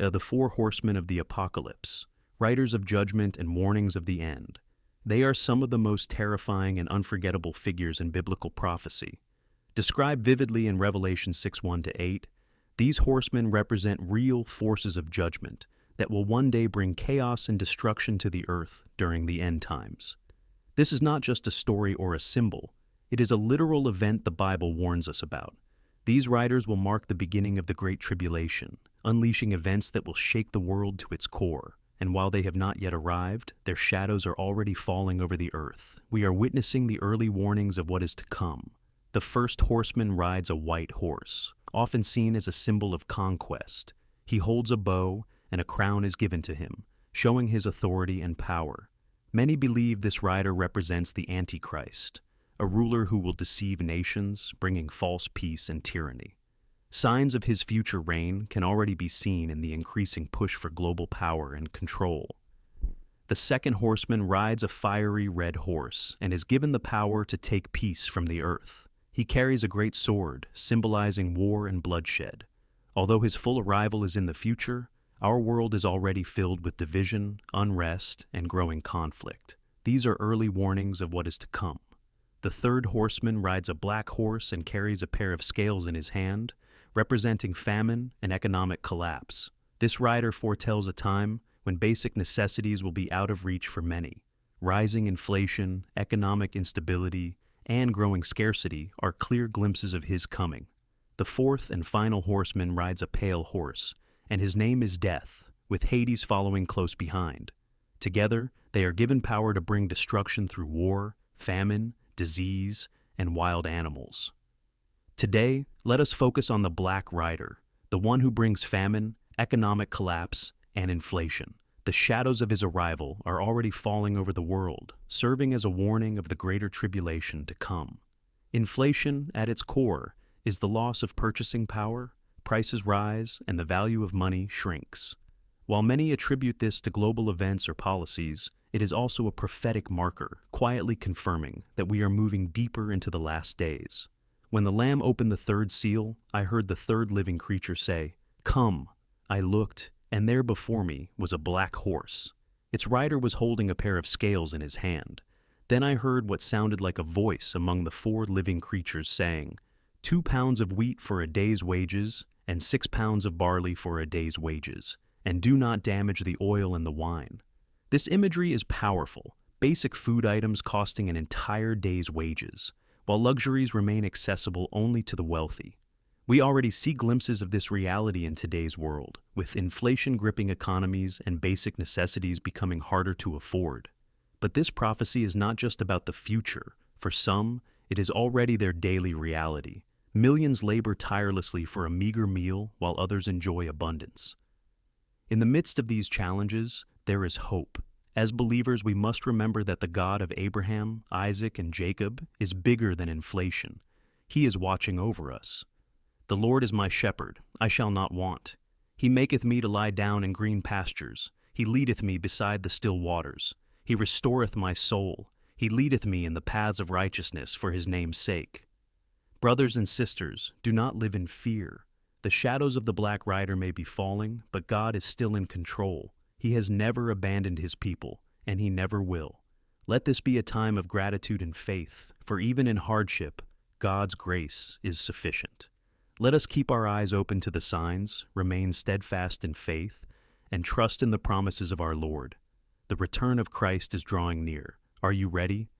the four horsemen of the apocalypse, writers of judgment and warnings of the end. They are some of the most terrifying and unforgettable figures in biblical prophecy. Described vividly in Revelation 6:1-8, these horsemen represent real forces of judgment that will one day bring chaos and destruction to the earth during the end times. This is not just a story or a symbol, it is a literal event the Bible warns us about. These riders will mark the beginning of the Great Tribulation, unleashing events that will shake the world to its core. And while they have not yet arrived, their shadows are already falling over the earth. We are witnessing the early warnings of what is to come. The first horseman rides a white horse, often seen as a symbol of conquest. He holds a bow, and a crown is given to him, showing his authority and power. Many believe this rider represents the Antichrist, a ruler who will deceive nations, bringing false peace and tyranny. Signs of his future reign can already be seen in the increasing push for global power and control. The second horseman rides a fiery red horse and is given the power to take peace from the earth. He carries a great sword, symbolizing war and bloodshed. Although his full arrival is in the future, our world is already filled with division, unrest, and growing conflict. These are early warnings of what is to come. The third horseman rides a black horse and carries a pair of scales in his hand, representing famine and economic collapse. This rider foretells a time when basic necessities will be out of reach for many. Rising inflation, economic instability, and growing scarcity are clear glimpses of his coming. The fourth and final horseman rides a pale horse, and his name is Death, with Hades following close behind. Together, they are given power to bring destruction through war, famine, disease, and wild animals. Today, let us focus on the Black Rider, the one who brings famine, economic collapse, and inflation. The shadows of his arrival are already falling over the world, serving as a warning of the greater tribulation to come. Inflation, at its core, is the loss of purchasing power, prices rise, and the value of money shrinks. While many attribute this to global events or policies, it is also a prophetic marker, quietly confirming that we are moving deeper into the last days. When the Lamb opened the third seal, I heard the third living creature say, "Come." I looked, and there before me was a black horse. Its rider was holding a pair of scales in his hand. Then I heard what sounded like a voice among the four living creatures saying, 2 pounds of wheat for a day's wages, and 6 pounds of barley for a day's wages, and do not damage the oil and the wine. This imagery is powerful, basic food items costing an entire day's wages, while luxuries remain accessible only to the wealthy. We already see glimpses of this reality in today's world, with inflation gripping economies and basic necessities becoming harder to afford. But this prophecy is not just about the future. For some, it is already their daily reality. Millions labor tirelessly for a meager meal while others enjoy abundance. In the midst of these challenges, there is hope. As believers, we must remember that the God of Abraham, Isaac, and Jacob is bigger than inflation. He is watching over us. The Lord is my shepherd, I shall not want. He maketh me to lie down in green pastures. He leadeth me beside the still waters. He restoreth my soul. He leadeth me in the paths of righteousness for his name's sake. Brothers and sisters, do not live in fear. The shadows of the Black Rider may be falling, but God is still in control. He has never abandoned his people, and he never will. Let this be a time of gratitude and faith, for even in hardship, God's grace is sufficient. Let us keep our eyes open to the signs, remain steadfast in faith, and trust in the promises of our Lord. The return of Christ is drawing near. Are you ready?